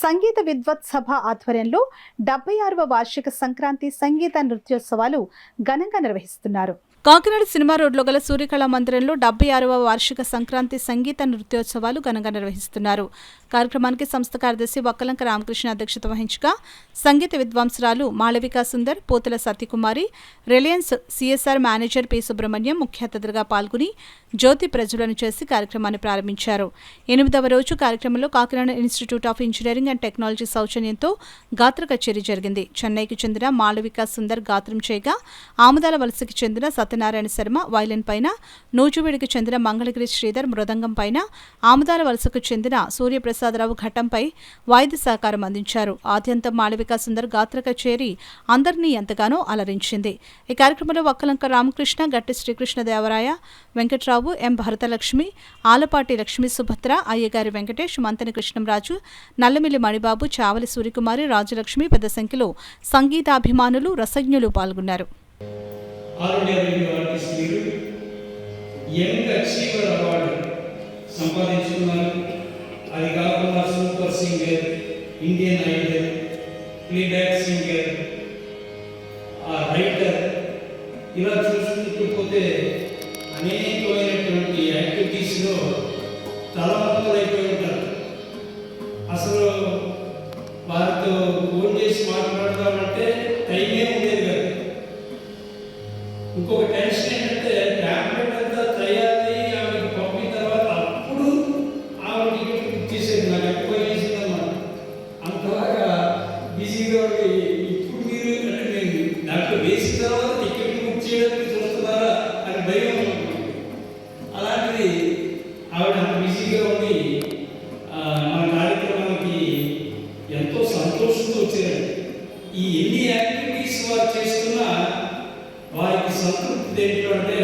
సంగీత విద్వత్ సభ ఆధ్వర్యంలో 76వ వార్షిక సంక్రాంతి సంగీత నృత్యోత్సవాలు ఘనంగా నిర్వహిస్తున్నారు. కాకినాడ సినిమా రోడ్లో గల సూర్యకళా మందిరంలో 76వ వార్షిక సంక్రాంతి సంగీత నృత్యోత్సవాలు ఘనంగా నిర్వహిస్తున్నారు. కార్యక్రమానికి సంస్థ కార్యదర్శి వక్కలంక రామకృష్ణ అధ్యక్షత వహించగా సంగీత విద్వాంసురాలు Malavika Sundar, Pothula Satyakumari, Reliance CSR manager P Subrahmanyam ముఖ్య అతిథిగా పాల్గొని జ్యోతి ప్రజ్వలన చేసి కార్యక్రమాన్ని ప్రారంభించారు. 8వ రోజు కార్యక్రమంలో Kakinada institute of engineering and technology సౌజన్యంతో గాత్ర కచేరీ జరిగింది. చెన్నైకి చెందిన మాళవికా సుందర్ గాత్రం చేయగా, ఆముదాల వలసకి చెందిన సత్యనారాయణ శర్మ వైలిన్ పైన, నూజువీడికి చెందిన మంగళగిరి శ్రీధర్ మృదంగం పైన, ఆముదాల వలసకు చెందిన సూర్యప్రసాదరావు ఘట్టంపై వాయిద్య సహకారం అందించారు. ఆద్యంతం మాళవికా సుందర్ గాత్ర కచేరీ అందరినీ ఎంతగానో అలరించింది. ఈ కార్యక్రమంలో వక్కలంక రామకృష్ణ, గట్టి శ్రీకృష్ణదేవరాయ, వెంకట్రావు, ఎం భరతలక్ష్మి, ఆలపాటి లక్ష్మీ సుభద్ర, అయ్యగారి వెంకటేష్, మంతని కృష్ణంరాజు, నల్లమిల్లి మణిబాబు, చావలి సూర్యకుమారి, రాజలక్ష్మి, పెద్ద సంఖ్యలో సంగీతాభిమానులు, రసజ్ఞులు పాల్గొన్నారు. ఇలా చూసుకుంటూ అనేకమైనటువంటి యాక్టివిటీస్లో తలవంతులైపోయి ఉంటారు. అసలు వారితో ఫోన్ చేసి మాట్లాడదామంటే టైమే ఉండేది కాదు. ఇంకొక టెన్షన్ ఏంటంటే ట్యాబ్లెట్ అంతా తయారై ఆమెకు పంపిన తర్వాత అప్పుడు ఆమె టికెట్ బుక్ చేసేది. నాకు ఎక్కువ చేసిందన్నమాట. అంతలాగా బిజీగా ఇప్పుడు మీరు అంటే నేను దాంట్లో వేసిన తర్వాత టికెట్ బుక్ చేయడానికి చూస్తున్నారా అని భయం. అలాంటిది ఆవిడ అంత బిజీగా ఉండి మన కార్యక్రమానికి ఎంతో సంతోషంతో వచ్చారు. ఈ ఎన్ని యాక్టివిటీస్ వారు చేస్తున్నా వారికి సంతృప్తి దేంట్లో అంటే